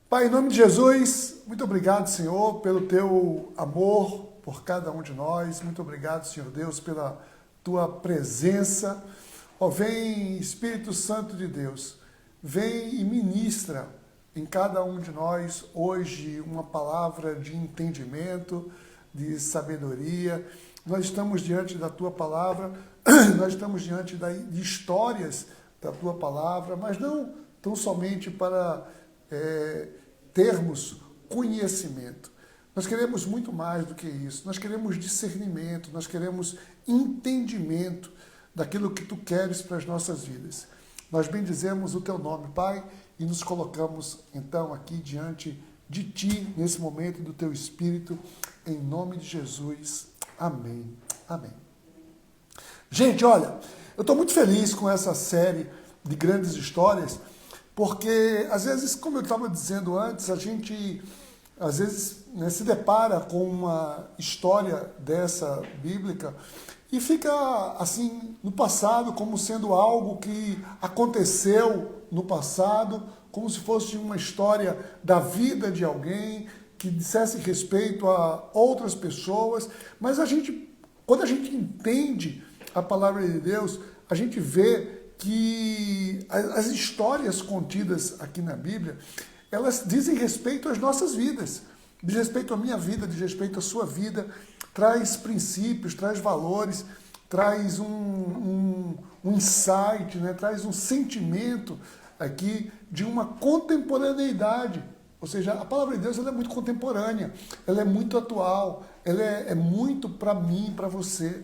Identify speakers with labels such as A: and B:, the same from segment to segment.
A: Pai, em nome de Jesus, muito obrigado, Senhor, pelo teu amor por cada um de nós. Muito obrigado, Senhor Deus, pela tua presença. Ó, vem, Espírito Santo de Deus, vem e ministra em cada um de nós hoje uma palavra de entendimento, de sabedoria. Nós estamos diante da tua palavra, nós estamos diante de histórias da tua palavra, mas não tão somente para termos conhecimento. Nós queremos muito mais do que isso. Nós queremos discernimento, nós queremos entendimento daquilo que tu queres para as nossas vidas. Nós bendizemos o teu nome, Pai, e nos colocamos então aqui diante de ti, nesse momento do teu Espírito, em nome de Jesus. Amém. Amém. Gente, olha, eu estou muito feliz com essa série de grandes histórias, porque, às vezes, como eu estava dizendo antes, a gente, às vezes, se depara com uma história dessa bíblica e fica, assim, no passado, como sendo algo que aconteceu no passado, como se fosse uma história da vida de alguém que dissesse respeito a outras pessoas. Mas quando a gente entende a palavra de Deus, a gente vê que as histórias contidas aqui na Bíblia, elas dizem respeito às nossas vidas, diz respeito à minha vida, diz respeito à sua vida, traz princípios, traz valores, traz um insight, né? Traz um sentimento aqui de uma contemporaneidade. Ou seja, a palavra de Deus ela é muito contemporânea, ela é muito atual, ela é muito para mim, para você.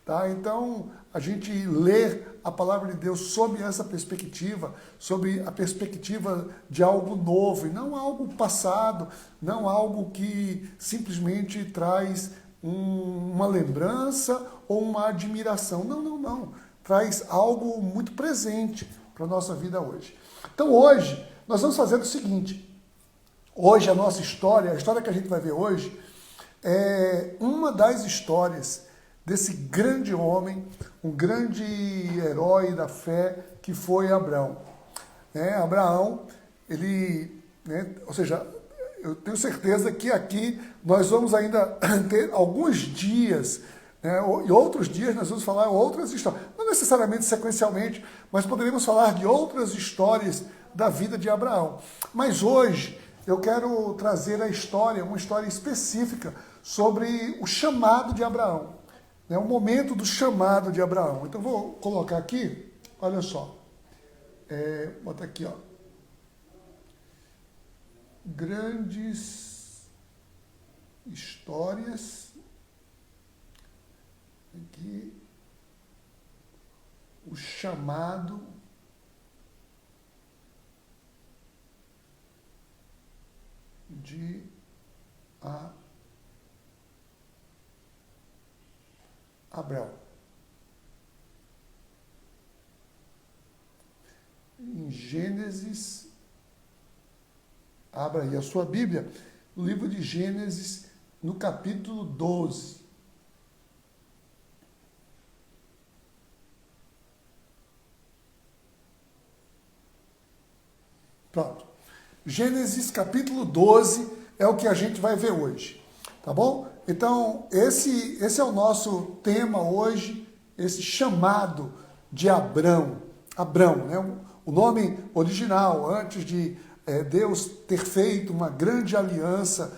A: Tá? Então, a gente lê a palavra de Deus sob essa perspectiva, sob a perspectiva de algo novo, e não algo passado, não algo que simplesmente traz uma lembrança ou uma admiração. Não, não, não. Traz algo muito presente para a nossa vida hoje. Então, hoje, nós vamos fazer o seguinte. Hoje, a nossa história, a história que a gente vai ver hoje, é uma das histórias desse grande homem, um grande herói da fé que foi Abraão. Abraão, ou seja, eu tenho certeza que aqui nós vamos ainda ter alguns dias, e outros dias nós vamos falar outras histórias, não necessariamente sequencialmente, mas poderíamos falar de outras histórias da vida de Abraão. Mas hoje eu quero trazer uma história específica sobre o chamado de Abraão. O momento do chamado de Abraão. Então, vou colocar aqui, olha só. Bota aqui, ó. Grandes histórias. Aqui. O chamado de Abraão. Em Gênesis, abra aí a sua Bíblia, no livro de Gênesis, no capítulo 12. Pronto. Gênesis capítulo 12 é o que a gente vai ver hoje, tá bom? Então, esse é o nosso tema hoje, esse chamado de Abrão. Abrão, né? O nome original, antes de Deus ter feito uma grande aliança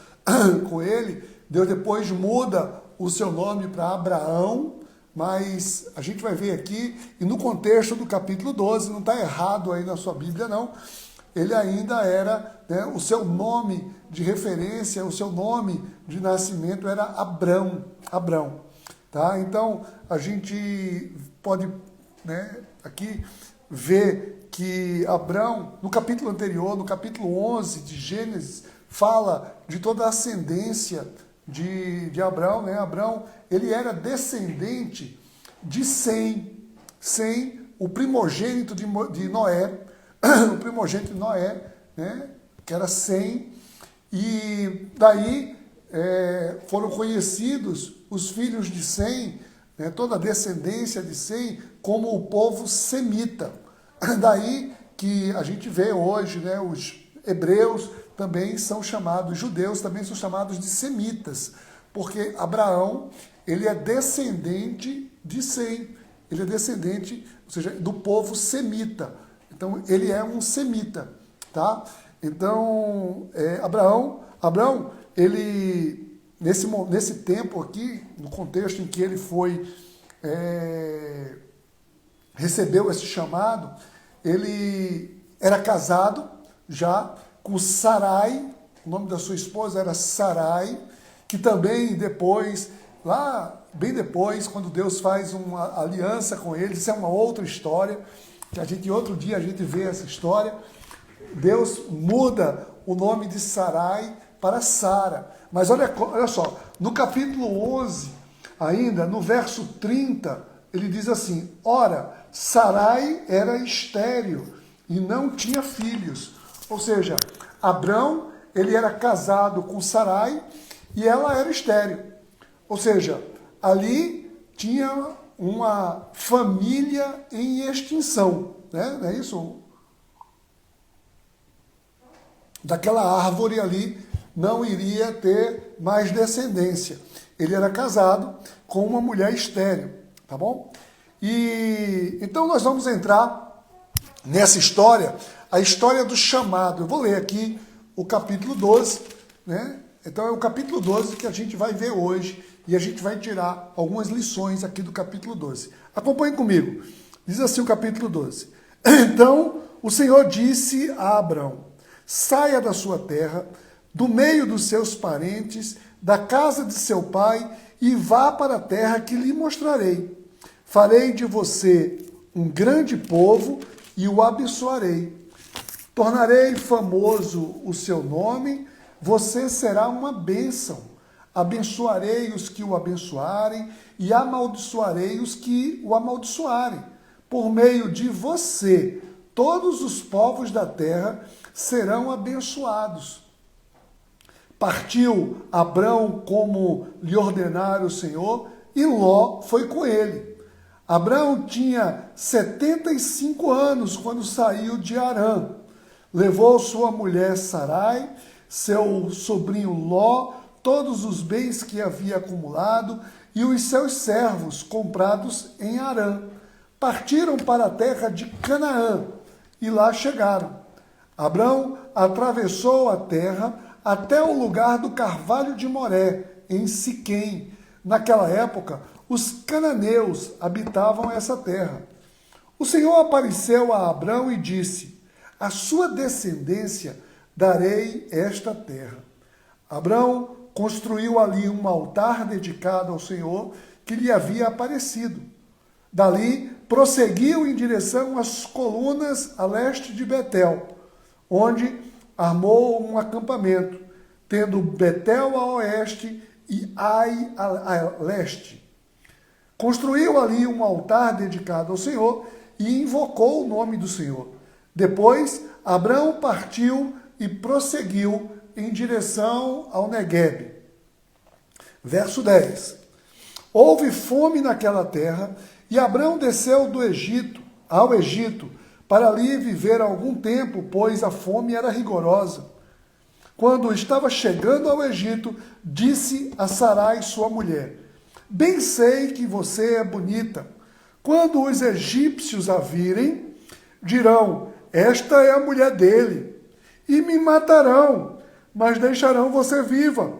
A: com ele, Deus depois muda o seu nome para Abraão, mas a gente vai ver aqui, e no contexto do capítulo 12, não está errado aí na sua Bíblia não, ele ainda era, o seu nome de referência, o seu nome de nascimento era Abrão. Tá? Então, a gente pode aqui ver que Abrão, no capítulo anterior, no capítulo 11 de Gênesis, fala de toda a ascendência de Abrão. Abrão, ele era descendente de Sem, o primogênito de Noé, o primogênito de Noé, que era Sem, e daí foram conhecidos os filhos de Sem, toda a descendência de Sem, como o povo semita. Daí que a gente vê hoje os hebreus também são chamados, judeus também são chamados de semitas, porque Abraão, ele é descendente de Sem, ele é descendente, ou seja, do povo semita. Então, ele é um semita, tá? Então, Abraão, ele, nesse tempo aqui, no contexto em que ele recebeu esse chamado, ele era casado já com Sarai, o nome da sua esposa era Sarai, que também depois, bem depois, quando Deus faz uma aliança com ele, isso é uma outra história, que outro dia a gente vê essa história, Deus muda o nome de Sarai para Sara. Mas olha só, no capítulo 11, ainda, no verso 30, ele diz assim, ora, Sarai era estéril e não tinha filhos. Ou seja, Abrão, ele era casado com Sarai e ela era estéril. Ou seja, ali tinha uma família em extinção, né? Não é isso? Daquela árvore ali não iria ter mais descendência. Ele era casado com uma mulher estéril, tá bom? E então nós vamos entrar nessa história, a história do chamado. Eu vou ler aqui o capítulo 12, né? Então é o capítulo 12 que a gente vai ver hoje e a gente vai tirar algumas lições aqui do capítulo 12. Acompanhe comigo. Diz assim o capítulo 12. Então o Senhor disse a Abrão, saia da sua terra, do meio dos seus parentes, da casa de seu pai, e vá para a terra que lhe mostrarei. Farei de você um grande povo e o abençoarei. Tornarei famoso o seu nome, você será uma bênção. Abençoarei os que o abençoarem e amaldiçoarei os que o amaldiçoarem. Por meio de você, todos os povos da terra serão abençoados. Partiu Abrão como lhe ordenara o Senhor, e Ló foi com ele. Abrão tinha 75 anos quando saiu de Harã. Levou sua mulher Sarai, seu sobrinho Ló, todos os bens que havia acumulado e os seus servos comprados em Harã. Partiram para a terra de Canaã e lá chegaram. Abrão atravessou a terra até o lugar do carvalho de Moré, em Siquém. Naquela época, os cananeus habitavam essa terra. O Senhor apareceu a Abrão e disse, a sua descendência darei esta terra. Abrão construiu ali um altar dedicado ao Senhor que lhe havia aparecido. Dali, prosseguiu em direção às colunas a leste de Betel, onde armou um acampamento, tendo Betel a oeste e Ai a leste. Construiu ali um altar dedicado ao Senhor e invocou o nome do Senhor. Depois, Abrão partiu e prosseguiu em direção ao Neguebe. Verso 10. Houve fome naquela terra e Abrão desceu ao Egito, para ali viver algum tempo, pois a fome era rigorosa. Quando estava chegando ao Egito, disse a Sarai, sua mulher, bem sei que você é bonita. Quando os egípcios a virem, dirão, esta é a mulher dele, e me matarão, mas deixarão você viva.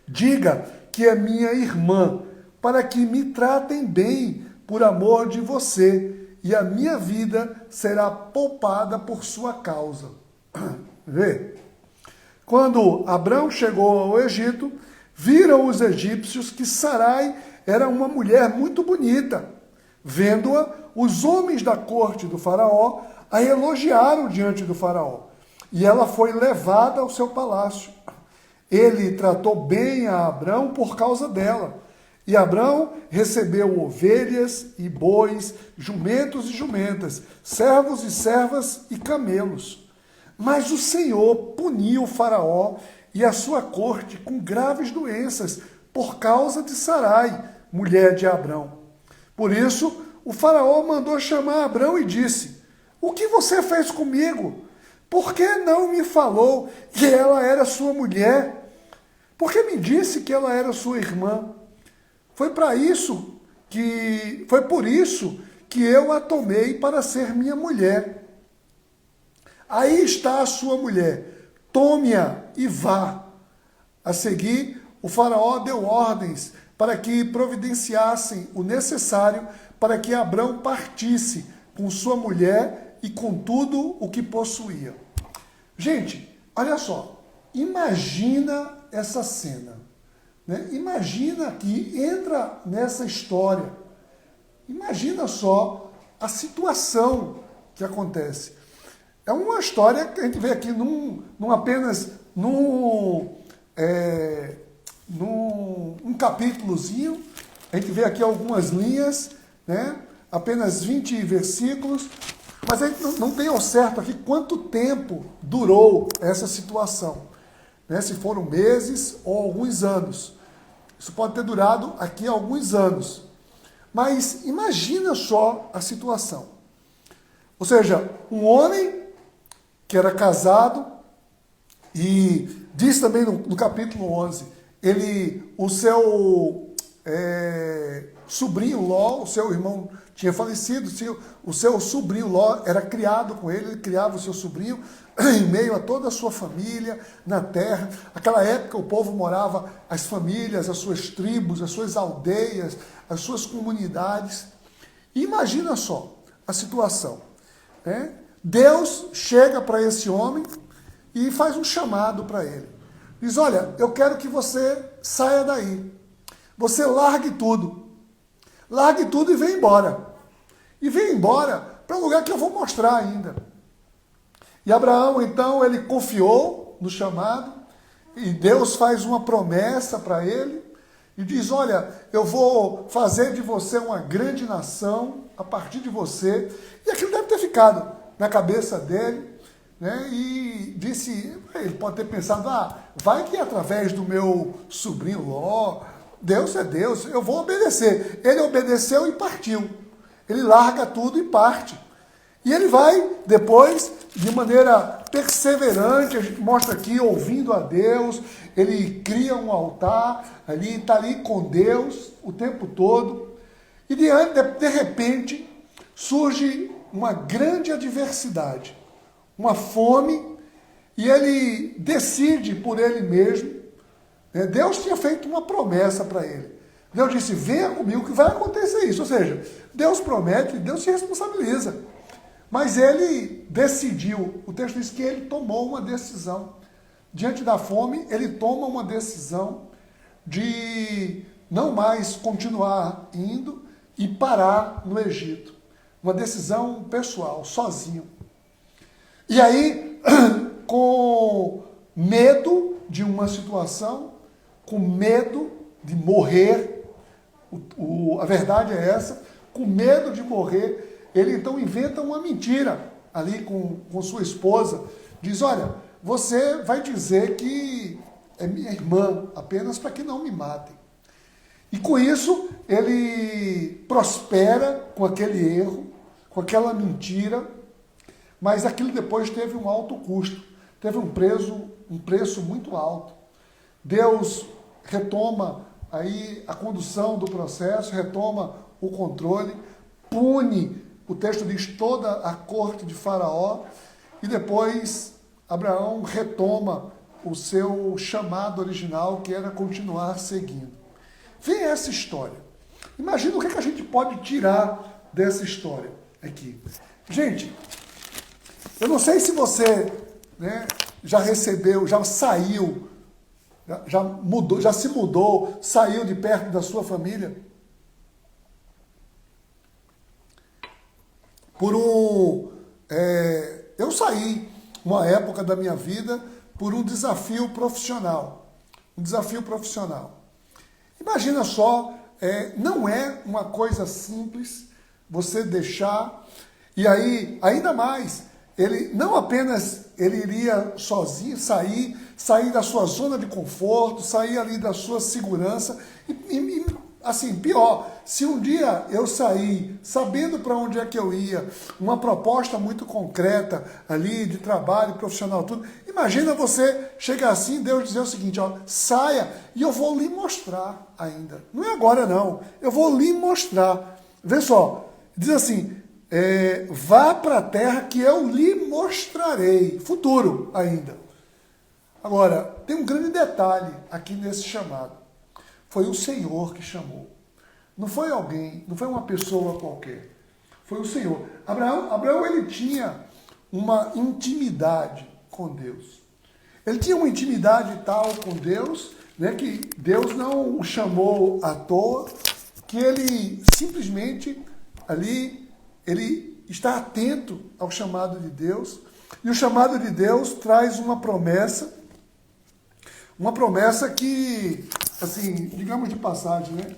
A: Diga que é minha irmã, para que me tratem bem por amor de você, e a minha vida será poupada por sua causa. Vê? Quando Abrão chegou ao Egito, viram os egípcios que Sarai era uma mulher muito bonita. Vendo-a, os homens da corte do faraó a elogiaram diante do faraó. E ela foi levada ao seu palácio. Ele tratou bem a Abrão por causa dela. E Abrão recebeu ovelhas e bois, jumentos e jumentas, servos e servas e camelos. Mas o Senhor puniu o faraó e a sua corte com graves doenças por causa de Sarai, mulher de Abrão. Por isso, o faraó mandou chamar Abrão e disse, o que você fez comigo? Por que não me falou que ela era sua mulher? Por que me disse que ela era sua irmã? Foi por isso que eu a tomei para ser minha mulher. Aí está a sua mulher, tome-a e vá. A seguir, o faraó deu ordens para que providenciassem o necessário para que Abrão partisse com sua mulher e com tudo o que possuía. Gente, olha só, imagina essa cena, né? Imagina que entra nessa história, imagina só a situação que acontece. É uma história que a gente vê aqui num capítulozinho, a gente vê aqui algumas linhas, né? Apenas 20 versículos, mas a gente não tem ao certo aqui quanto tempo durou essa situação, né? Se foram meses ou alguns anos. Isso pode ter durado aqui alguns anos. Mas imagina só a situação. Ou seja, um homem que era casado, e diz também no capítulo 11, o seu sobrinho Ló, o seu irmão tinha falecido, o seu sobrinho Ló era criado com ele criava o seu sobrinho em meio a toda a sua família na terra. Naquela época o povo morava, as famílias, as suas tribos, as suas aldeias, as suas comunidades. E imagina só a situação, né? Deus chega para esse homem e faz um chamado para ele. Diz, olha, eu quero que você saia daí. Você largue tudo. Largue tudo e vem embora. E vem embora para um lugar que eu vou mostrar ainda. E Abraão, então, ele confiou no chamado. E Deus faz uma promessa para ele. E diz, olha, eu vou fazer de você uma grande nação a partir de você. E aquilo deve ter ficado na cabeça dele, né? E disse, ele pode ter pensado, vai que através do meu sobrinho Ló, Deus é Deus, eu vou obedecer. Ele obedeceu e partiu. Ele larga tudo e parte. E ele vai, depois, de maneira perseverante, a gente mostra aqui, ouvindo a Deus, ele cria um altar, está ali com Deus o tempo todo, e de repente surge uma grande adversidade, uma fome, e ele decide por ele mesmo. Deus tinha feito uma promessa para ele. Deus disse, venha comigo que vai acontecer isso. Ou seja, Deus promete, Deus se responsabiliza. Mas ele decidiu, o texto diz que ele tomou uma decisão. Diante da fome, ele toma uma decisão de não mais continuar indo e parar no Egito. Uma decisão pessoal, sozinho. E aí, com medo de uma situação, com medo de morrer, a verdade é essa, com medo de morrer, ele então inventa uma mentira ali com sua esposa. Diz, olha, você vai dizer que é minha irmã, apenas para que não me matem. E com isso, ele prospera com aquele erro, com aquela mentira, mas aquilo depois teve um alto custo, teve um preço muito alto. Deus retoma aí a condução do processo, retoma o controle, pune, o texto diz, toda a corte de Faraó, e depois Abraão retoma o seu chamado original, que era continuar seguindo. Vem essa história. Imagina o que a gente pode tirar dessa história aqui. Gente, eu não sei se você, né, já recebeu, já saiu, já mudou, já se mudou, saiu de perto da sua família. Eu saí, uma época da minha vida, por um desafio profissional. Um desafio profissional. Imagina só, não é uma coisa simples você deixar, e aí, ainda mais, ele não apenas ele iria sozinho sair da sua zona de conforto, sair ali da sua segurança, e assim, pior, se um dia eu sair sabendo para onde é que eu ia, uma proposta muito concreta ali de trabalho profissional, tudo, imagina você chegar assim, Deus dizer o seguinte, ó, saia e eu vou lhe mostrar ainda. Não é agora não, eu vou lhe mostrar. Vê só, diz assim, vá para a terra que eu lhe mostrarei, futuro ainda. Agora, tem um grande detalhe aqui nesse chamado. Foi o Senhor que chamou. Não foi alguém, não foi uma pessoa qualquer. Foi o Senhor. Abraão ele tinha uma intimidade com Deus. Ele tinha uma intimidade tal com Deus, né, que Deus não o chamou à toa, que ele simplesmente ali, ele está atento ao chamado de Deus. E o chamado de Deus traz uma promessa que, assim, digamos de passagem, né?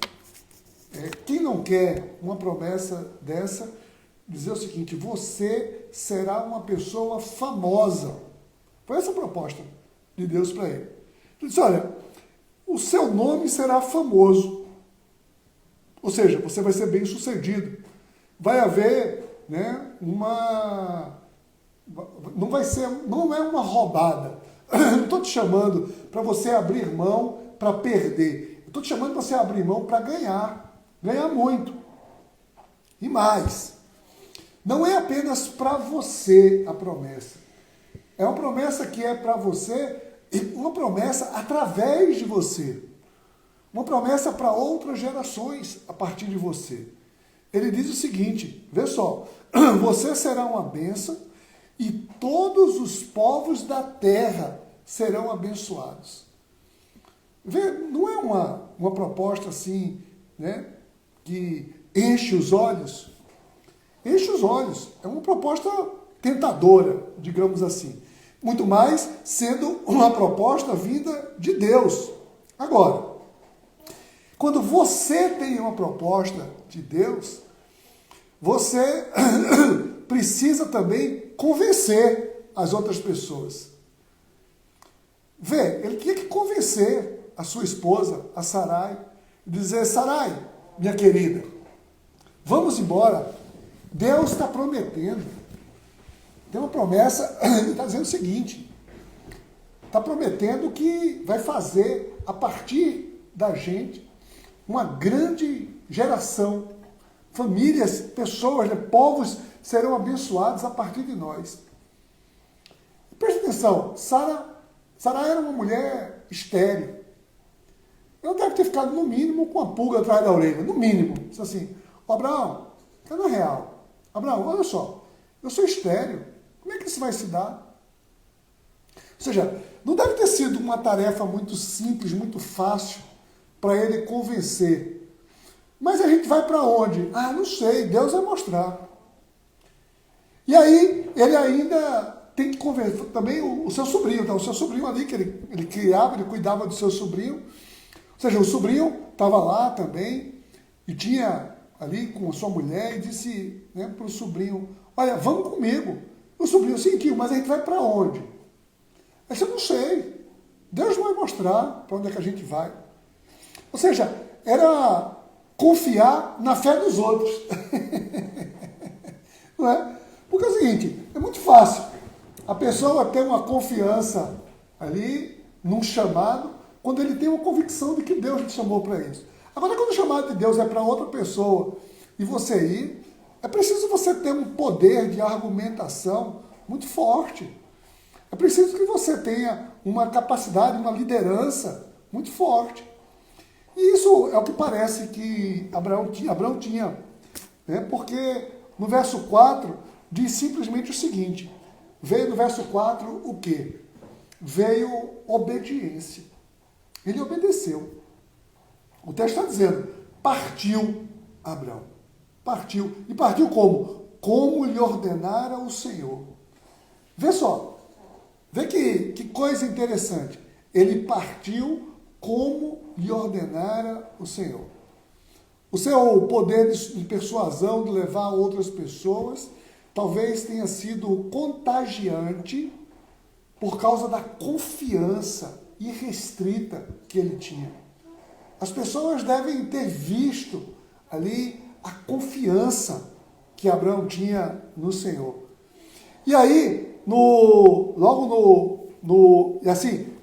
A: Quem não quer uma promessa dessa, dizer o seguinte, você será uma pessoa famosa. Foi essa a proposta de Deus para ele. Ele disse, olha, o seu nome será famoso. Ou seja, você vai ser bem sucedido. Vai haver, né, não é uma roubada. Eu não estou te chamando para você abrir mão para perder. Eu estou te chamando para você abrir mão para ganhar. Ganhar muito. E mais. Não é apenas para você a promessa. É uma promessa que é para você, e uma promessa através de você. Uma promessa para outras gerações a partir de você. Ele diz o seguinte, vê só, você será uma bênção e todos os povos da terra serão abençoados. Vê, não é uma proposta assim, né, que enche os olhos? Enche os olhos. É uma proposta tentadora, digamos assim. Muito mais sendo uma proposta vinda de Deus. Agora, quando você tem uma proposta de Deus, você precisa também convencer as outras pessoas. Vê, ele tinha que convencer a sua esposa, a Sarai, dizer, Sarai, minha querida, vamos embora. Deus está prometendo. Tem uma promessa, ele está dizendo o seguinte, está prometendo que vai fazer, a partir da gente, uma grande geração, famílias, pessoas, né, povos serão abençoados a partir de nós. Preste atenção, Sara era uma mulher estéril. Ela deve ter ficado, no mínimo, com a pulga atrás da orelha, no mínimo. Disse assim, Abraão, é na real. Abraão, olha só, eu sou estéril, como é que isso vai se dar? Ou seja, não deve ter sido uma tarefa muito simples, muito fácil, para ele convencer. Mas a gente vai para onde? Ah, não sei, Deus vai mostrar. E aí, ele ainda tem que convencer também o seu sobrinho, tá? O seu sobrinho ali, que ele criava, ele cuidava do seu sobrinho. Ou seja, o sobrinho estava lá também, e tinha ali com a sua mulher, e disse, né, para o sobrinho, olha, vamos comigo. O sobrinho, sim, tio, mas a gente vai para onde? Ele disse, eu não sei. Deus vai mostrar para onde é que a gente vai. Ou seja, era confiar na fé dos outros. Não é? Porque é o seguinte, é muito fácil. A pessoa tem uma confiança ali, num chamado, quando ele tem uma convicção de que Deus lhe chamou para isso. Agora, quando o chamado de Deus é para outra pessoa e você ir, é preciso você ter um poder de argumentação muito forte. É preciso que você tenha uma capacidade, uma liderança muito forte. E isso é o que parece que Abraão tinha, né? Porque no verso 4 diz simplesmente o seguinte, veio no verso 4 o quê? Veio obediência. Ele obedeceu. O texto está dizendo, partiu Abraão. Partiu. E partiu como? Como lhe ordenara o Senhor. Vê só. Vê que coisa interessante. Ele partiu como lhe ordenara o Senhor. O seu poder de persuasão, de levar outras pessoas, talvez tenha sido contagiante por causa da confiança irrestrita que ele tinha. As pessoas devem ter visto ali a confiança que Abraão tinha no Senhor. E aí,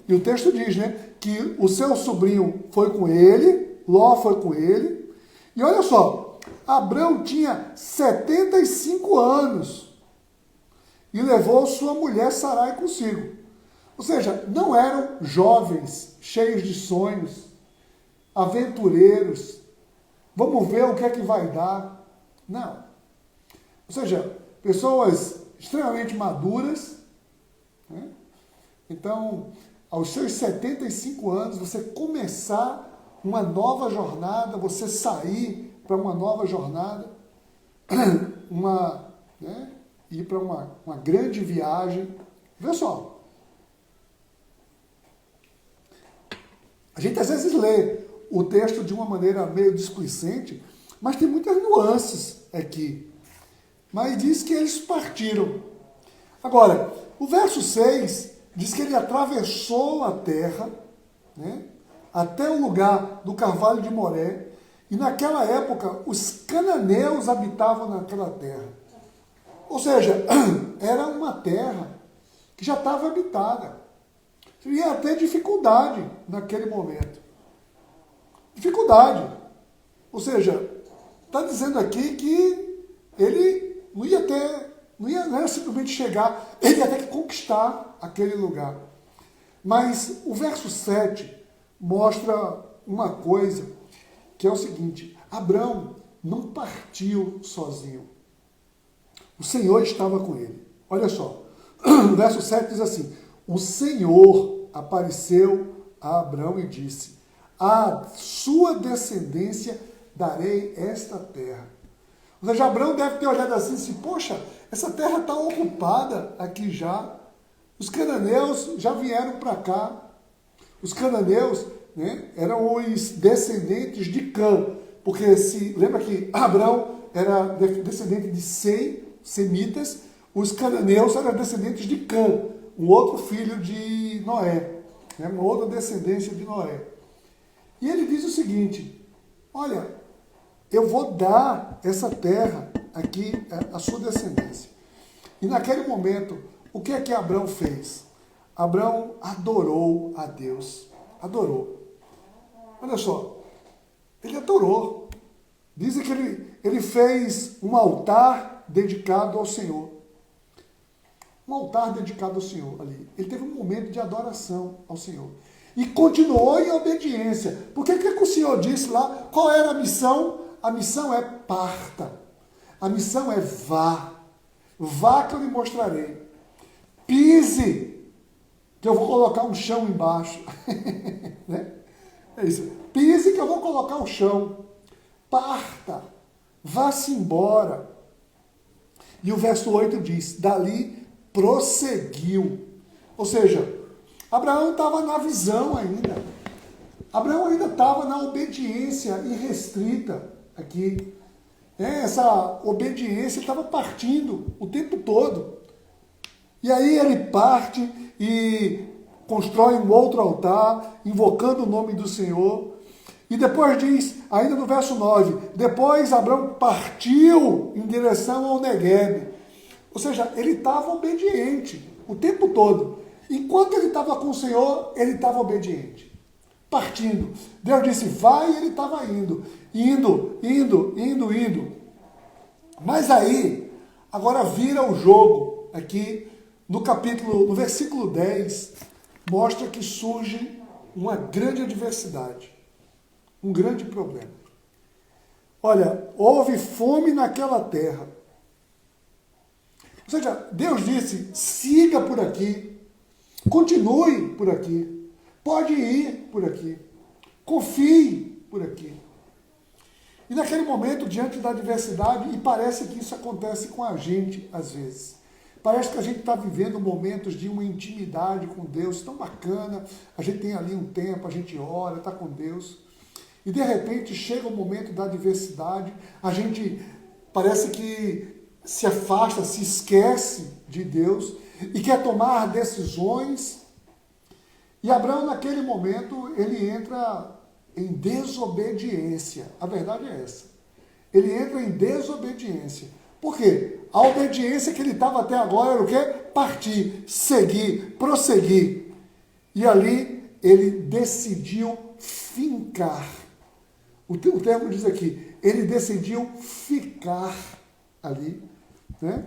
A: e o texto diz, né, que o seu sobrinho foi com ele, Ló foi com ele, e olha só, Abraão tinha 75 anos e levou sua mulher Sarai consigo. Ou seja, não eram jovens, cheios de sonhos, aventureiros, vamos ver o que é que vai dar. Não. Ou seja, pessoas extremamente maduras, né? Então, aos seus 75 anos, você começar uma nova jornada, você sair para uma nova jornada, ir para uma grande viagem. Vê só, a gente às vezes lê o texto de uma maneira meio displicente, mas tem muitas nuances aqui. Mas diz que eles partiram. Agora, o verso 6 diz que ele atravessou a terra, né, até o lugar do Carvalho de Moré, e naquela época os cananeus habitavam naquela terra. Ou seja, era uma terra que já estava habitada. Ia ter dificuldade naquele momento. Dificuldade. Ou seja, está dizendo aqui que ele não ia simplesmente chegar, ele ia ter que conquistar aquele lugar. Mas o verso 7 mostra uma coisa, que é o seguinte: Abraão não partiu sozinho. O Senhor estava com ele. Olha só, o verso 7 diz assim: o Senhor apareceu a Abraão e disse: à sua descendência darei esta terra. Ou seja, Abraão deve ter olhado assim, poxa, essa terra está ocupada aqui já. Os cananeus já vieram para cá. Os cananeus, né, eram os descendentes de Cã. Porque lembra que Abraão era descendente de Sem, semitas. Os cananeus eram descendentes de Cã, um outro filho de Noé, né, uma outra descendência de Noé. E ele diz o seguinte: olha, eu vou dar essa terra aqui à sua descendência. E naquele momento, o que é que Abraão fez? Abraão adorou a Deus. Adorou. Olha só, ele adorou. Dizem que ele fez um altar dedicado ao Senhor. Um altar dedicado ao Senhor ali. Ele teve um momento de adoração ao Senhor. E continuou em obediência. Porque o que o Senhor disse lá? Qual era a missão? A missão é parta. A missão é vá. Vá que eu lhe mostrarei. Pise, que eu vou colocar um chão embaixo. Né? É isso. Pise que eu vou colocar o chão. Parta. Vá-se embora. E o verso 8 diz: dali prosseguiu. Ou seja, Abraão estava na visão ainda. Abraão ainda estava na obediência irrestrita aqui. Essa obediência estava partindo o tempo todo. E aí ele parte e constrói um outro altar, invocando o nome do Senhor. E depois diz, ainda no verso 9, depois Abraão partiu em direção ao Neguebe. Ou seja, ele estava obediente o tempo todo. Enquanto ele estava com o Senhor, ele estava obediente. Partindo. Deus disse, vai, e ele estava indo. Indo. Mas aí, agora vira o jogo aqui, no versículo 10, mostra que surge uma grande adversidade. Um grande problema. Olha, houve fome naquela terra. Ou seja, Deus disse, siga por aqui, continue por aqui, pode ir por aqui, confie por aqui. E naquele momento, diante da adversidade, e parece que isso acontece com a gente às vezes, parece que a gente está vivendo momentos de uma intimidade com Deus tão bacana, a gente tem ali um tempo, a gente ora, está com Deus, e de repente chega o momento da adversidade, a gente parece que se afasta, se esquece de Deus e quer tomar decisões. E Abraão, naquele momento, ele entra em desobediência. A verdade é essa. Ele entra em desobediência. Por quê? A obediência que ele estava até agora era o quê? Partir, seguir, prosseguir. E ali ele decidiu fincar. O termo diz aqui, ele decidiu ficar ali, né?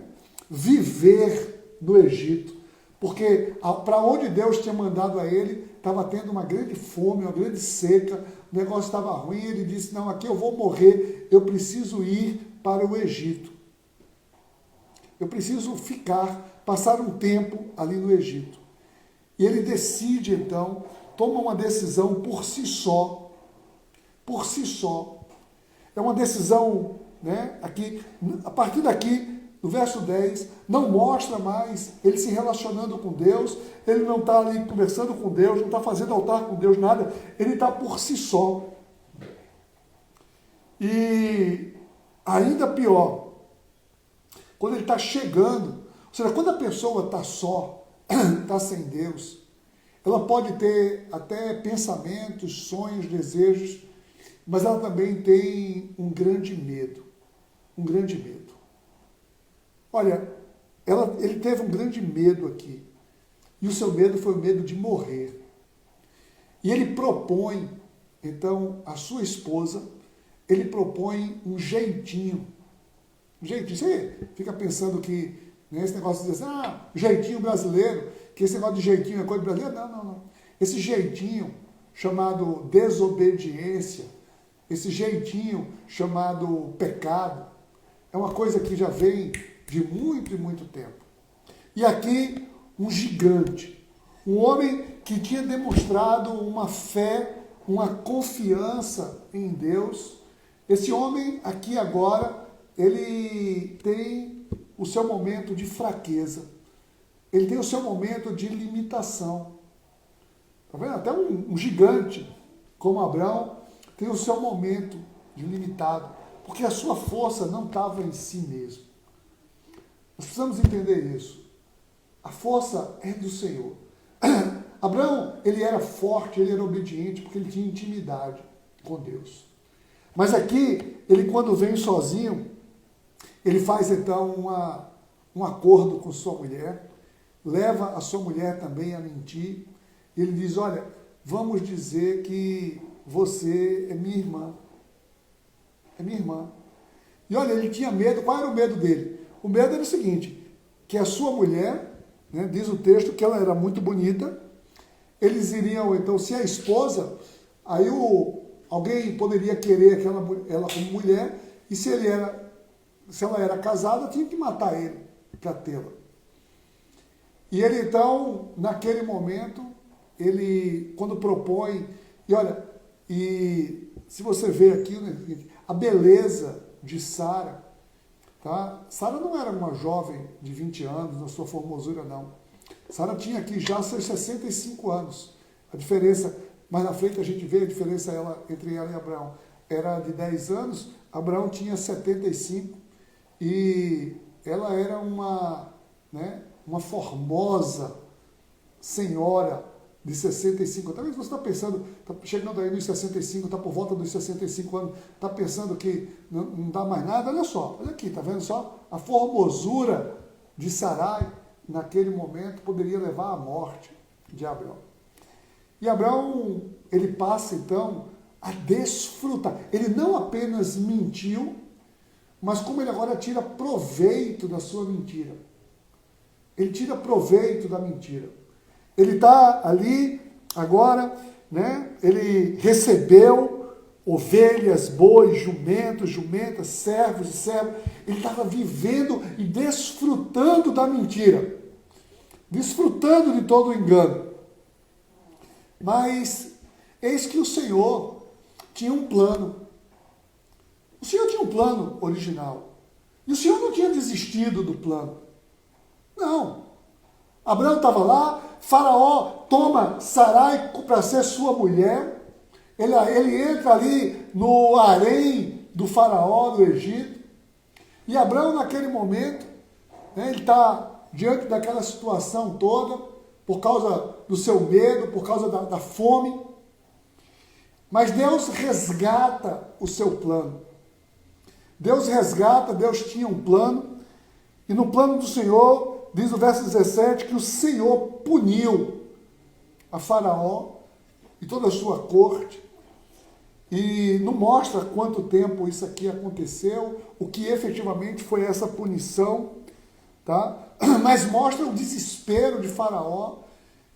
A: Viver no Egito, porque para onde Deus tinha mandado a ele, estava tendo uma grande fome, uma grande seca, o negócio estava ruim, ele disse, não, aqui eu vou morrer, eu preciso ir para o Egito. Eu preciso ficar, passar um tempo ali no Egito. E ele decide, então, toma uma decisão por si só. Por si só. É uma decisão, né? Aqui, a partir daqui, no verso 10, não mostra mais ele se relacionando com Deus, ele não está ali conversando com Deus, não está fazendo altar com Deus, nada. Ele está por si só. E ainda pior, quando ele está chegando, ou seja, quando a pessoa está só, está sem Deus, ela pode ter até pensamentos, sonhos, desejos, mas ela também tem um grande medo. Um grande medo. Olha, ele teve um grande medo aqui. E o seu medo foi o medo de morrer. E ele propõe, então, a sua esposa, ele propõe um jeitinho. Um jeitinho. Você fica pensando que, né, esse negócio de dizer, jeitinho brasileiro, que esse negócio de jeitinho é coisa brasileira. Não. Esse jeitinho chamado desobediência, esse jeitinho chamado pecado, é uma coisa que já vem de muito e muito tempo. E aqui, um gigante, um homem que tinha demonstrado uma fé, uma confiança em Deus. Esse homem aqui agora, ele tem o seu momento de fraqueza. Ele tem o seu momento de limitação. Está vendo? Até um gigante como Abraão tem o seu momento de limitado, porque a sua força não estava em si mesmo. Nós precisamos entender isso. A força é do Senhor. Abraão, ele era forte, ele era obediente, porque ele tinha intimidade com Deus. Mas aqui, ele quando vem sozinho, ele faz então um acordo com sua mulher, leva a sua mulher também a mentir. Ele diz, olha, vamos dizer que você é minha irmã. É minha irmã. E olha, ele tinha medo. Qual era o medo dele? O medo era o seguinte, que a sua mulher, né, diz o texto que ela era muito bonita, eles iriam, então, se a esposa, aí alguém poderia querer ela como mulher, e se ela era casada, tinha que matar ele para tê-la. E ele, então, naquele momento, ele, quando propõe, e olha, e se você vê aqui, né, a beleza de Sara, tá? Sara não era uma jovem de 20 anos, na sua formosura, não. Sara tinha aqui já seus 65 anos. A diferença, mais na frente a gente vê a diferença entre ela e Abraão. Era de 10 anos, Abraão tinha 75, e ela era uma formosa senhora de 65. Talvez você está pensando, está chegando aí nos 65, está por volta dos 65 anos, está pensando que não dá mais nada. Olha só, olha aqui, está vendo só? A formosura de Sarai, naquele momento, poderia levar à morte de Abraão. E Abraão, ele passa então a desfrutar. Ele não apenas mentiu, mas como ele agora tira proveito da sua mentira. Ele tira proveito da mentira. Ele está ali agora, né? Ele recebeu ovelhas, bois, jumentas, servos e servas. Ele estava vivendo e desfrutando da mentira. Desfrutando de todo o engano. Mas eis que o Senhor tinha um plano. O Senhor tinha um plano original. E o Senhor não tinha desistido do plano. Não. Abraão estava lá, Faraó toma Sarai para ser sua mulher. Ele entra ali no harém do Faraó, do Egito. E Abraão, naquele momento, né, ele está diante daquela situação toda, por causa do seu medo, por causa da fome. Mas Deus resgata o seu plano. Deus resgata, Deus tinha um plano, e no plano do Senhor, diz o verso 17, que o Senhor puniu a Faraó e toda a sua corte, e não mostra quanto tempo isso aqui aconteceu, o que efetivamente foi essa punição, tá? Mas mostra o desespero de Faraó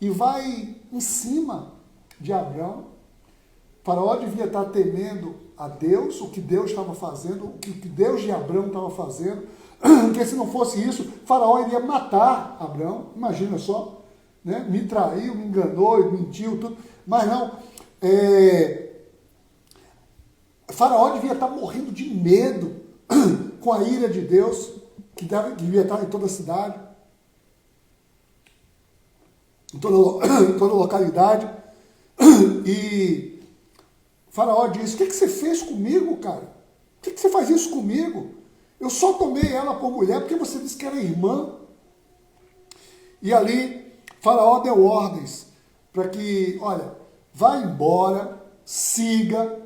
A: e vai em cima de Abrão. Faraó devia estar temendo a Deus, o que Deus estava fazendo, o que Deus de Abrão estava fazendo, porque se não fosse isso, Faraó iria matar Abrão, imagina só, né? Me traiu, me enganou, mentiu, tudo, mas não, Faraó devia estar morrendo de medo com a ira de Deus, que devia estar em toda a cidade, em toda a localidade. E Faraó disse: o que você fez comigo, cara? Por que você faz isso comigo? Eu só tomei ela por mulher porque você disse que era irmã. E ali Faraó deu ordens para que, olha, vá embora, siga,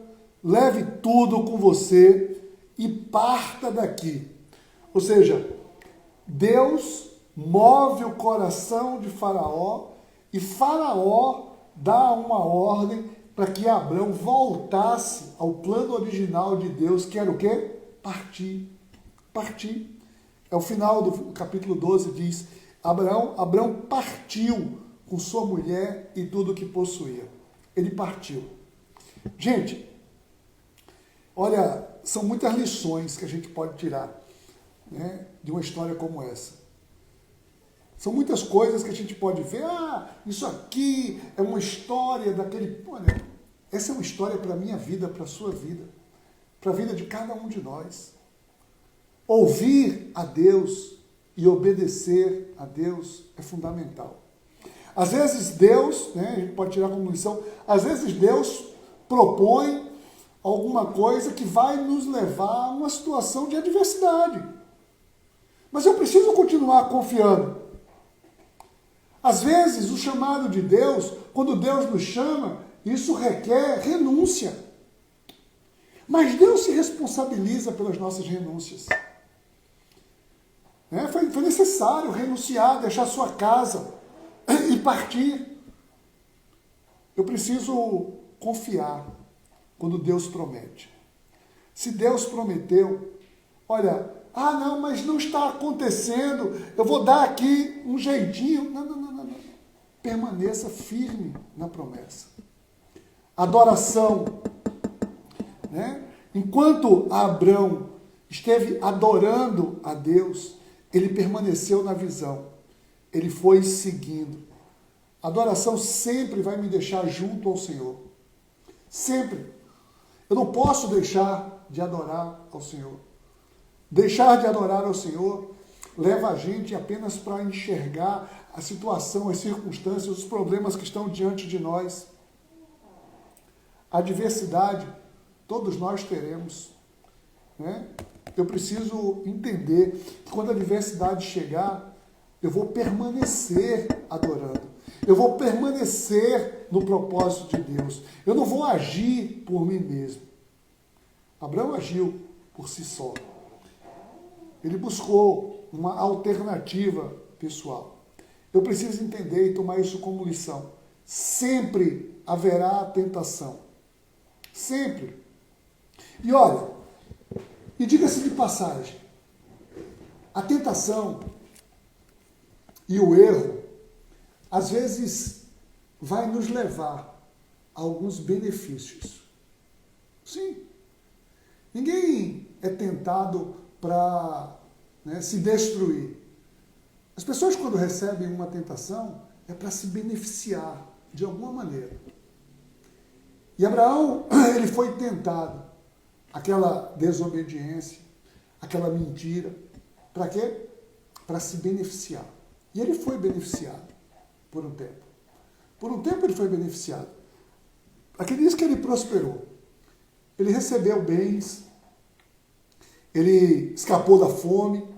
A: leve tudo com você e parta daqui. Ou seja, Deus move o coração de Faraó e Faraó dá uma ordem para que Abrão voltasse ao plano original de Deus, que era o quê? Partir. Partir. É o final do capítulo 12, diz: Abrão partiu com sua mulher e tudo o que possuía. Ele partiu. Gente, olha, são muitas lições que a gente pode tirar, né, de uma história como essa. São muitas coisas que a gente pode ver. Isso aqui é uma história daquele... Olha, essa é uma história para a minha vida, para a sua vida, para a vida de cada um de nós. Ouvir a Deus e obedecer a Deus é fundamental. Às vezes Deus, né, a gente pode tirar como lição, às vezes Deus propõe alguma coisa que vai nos levar a uma situação de adversidade. Mas eu preciso continuar confiando. Às vezes, o chamado de Deus, quando Deus nos chama, isso requer renúncia. Mas Deus se responsabiliza pelas nossas renúncias. Foi necessário renunciar, deixar sua casa e partir. Eu preciso confiar quando Deus promete. Se Deus prometeu, olha, não, mas não está acontecendo, eu vou dar aqui um jeitinho. Não. Permaneça firme na promessa. Adoração. Né? Enquanto Abrão esteve adorando a Deus, ele permaneceu na visão. Ele foi seguindo. A adoração sempre vai me deixar junto ao Senhor. Sempre. Eu não posso deixar de adorar ao Senhor. Deixar de adorar ao Senhor leva a gente apenas para enxergar a situação, as circunstâncias, os problemas que estão diante de nós. A adversidade, todos nós teremos. Né? Eu preciso entender que quando a adversidade chegar, eu vou permanecer adorando. Eu vou permanecer no propósito de Deus. Eu não vou agir por mim mesmo. Abraão agiu por si só. Ele buscou uma alternativa pessoal. Eu preciso entender e tomar isso como lição. Sempre haverá tentação. Sempre. E olha, e diga-se de passagem, a tentação e o erro, às vezes, vai nos levar a alguns benefícios. Sim. Ninguém é tentado para se destruir. As pessoas, quando recebem uma tentação, é para se beneficiar de alguma maneira. E Abraão, ele foi tentado. Aquela desobediência, aquela mentira. Para quê? Para se beneficiar. E ele foi beneficiado por um tempo. Por um tempo ele foi beneficiado. Aqui diz que ele prosperou. Ele recebeu bens. Ele escapou da fome.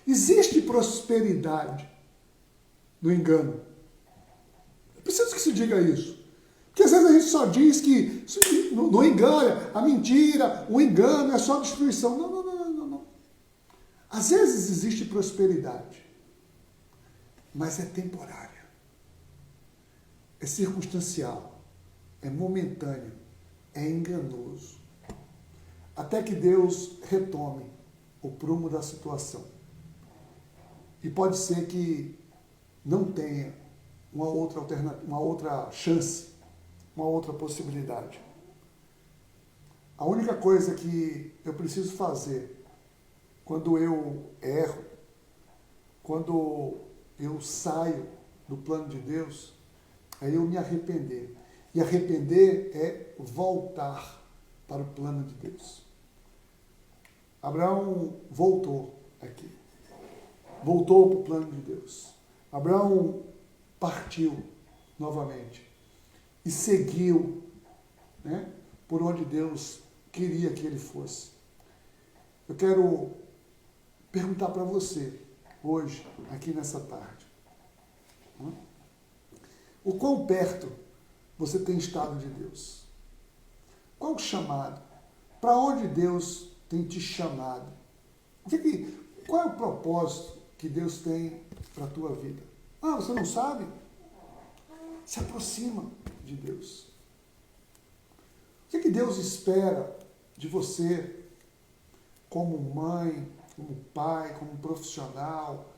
A: Existe prosperidade no engano. Eu preciso que se diga isso. Porque às vezes a gente só diz que não engana, a mentira, o engano é só destruição. Não, não, não, não, não. Às vezes existe prosperidade, mas é temporária, é circunstancial, é momentâneo, é enganoso. Até que Deus retome o prumo da situação. E pode ser que não tenha uma outra alternativa, uma outra chance, uma outra possibilidade. A única coisa que eu preciso fazer quando eu erro, quando eu saio do plano de Deus, é eu me arrepender. E arrepender é voltar para o plano de Deus. Abraão voltou aqui. Voltou para o plano de Deus. Abraão partiu novamente e seguiu, né, por onde Deus queria que ele fosse. Eu quero perguntar para você, hoje, aqui nessa tarde, o quão perto você tem estado de Deus? Qual o chamado? Para onde Deus tem te chamado? Qual é o propósito que Deus tem para a tua vida? Ah, você não sabe? Se aproxima de Deus. O que Deus espera de você como mãe, como pai, como profissional?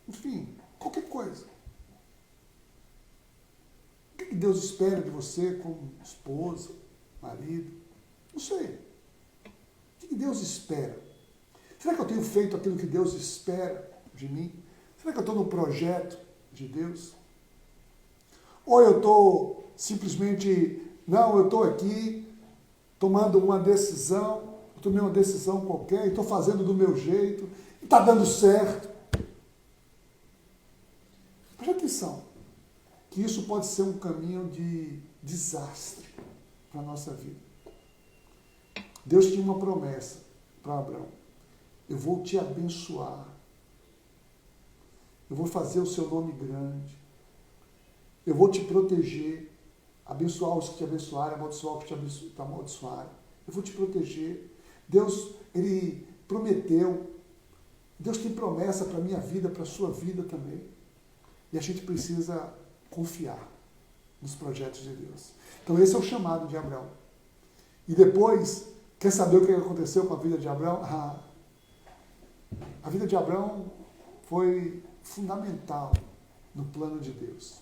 A: Enfim, qualquer coisa. O que Deus espera de você como esposa, marido? Não sei. O que Deus espera? Será que eu tenho feito aquilo que Deus espera de mim? Será que eu estou no projeto de Deus? Ou eu estou simplesmente, não, eu estou aqui tomando uma decisão, eu tomei uma decisão qualquer e estou fazendo do meu jeito, e está dando certo. Preste atenção, que isso pode ser um caminho de desastre para a nossa vida. Deus tinha uma promessa para Abraão. Eu vou te abençoar. Eu vou fazer o seu nome grande. Eu vou te proteger. Abençoar os que te abençoarem, amaldiçoar os que te amaldiçoarem. Eu vou te proteger. Deus, Ele prometeu. Deus tem promessa para a minha vida, para a sua vida também. E a gente precisa confiar nos projetos de Deus. Então esse é o chamado de Abraão. E depois, quer saber o que aconteceu com a vida de Abraão? A vida de Abraão foi fundamental no plano de Deus.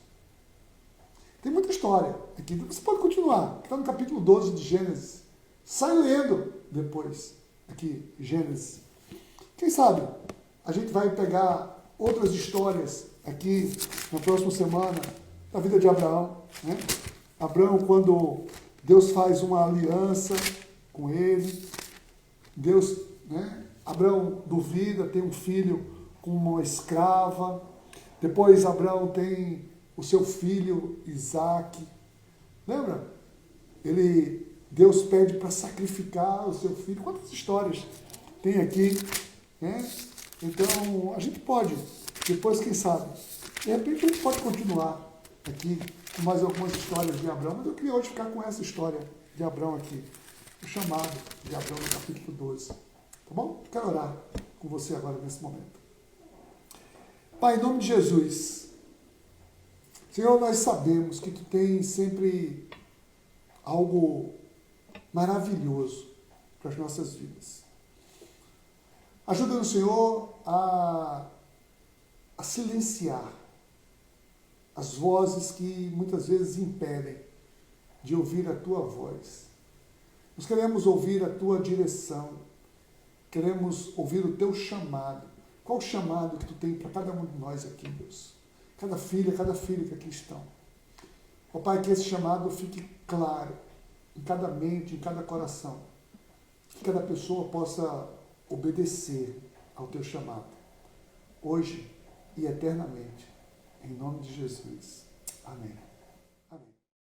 A: Tem muita história aqui. Você pode continuar. Está no capítulo 12 de Gênesis. Sai lendo depois. Aqui, Gênesis. Quem sabe a gente vai pegar outras histórias aqui na próxima semana da vida de Abraão. Né? Abraão, quando Deus faz uma aliança com ele, Deus, né? Abraão duvida, tem um filho com uma escrava. Depois Abraão tem o seu filho Isaque. Lembra? Deus pede para sacrificar o seu filho. Quantas histórias tem aqui? Né? Então, a gente pode, depois, quem sabe, de repente a gente pode continuar aqui com mais algumas histórias de Abraão, mas eu queria hoje ficar com essa história de Abraão aqui, o chamado de Abraão no capítulo 12. Tá bom? Quero orar com você agora nesse momento. Pai, em nome de Jesus, Senhor, nós sabemos que Tu tens sempre algo maravilhoso para as nossas vidas. Ajuda-nos, Senhor, a silenciar as vozes que muitas vezes impedem de ouvir a Tua voz. Nós queremos ouvir a Tua direção, queremos ouvir o Teu chamado. Qual o chamado que Tu tem para cada um de nós aqui, Deus? Cada filha, cada filho que aqui estão. Ó Pai, que esse chamado fique claro em cada mente, em cada coração. Que cada pessoa possa obedecer ao Teu chamado, hoje e eternamente. Em nome de Jesus. Amém.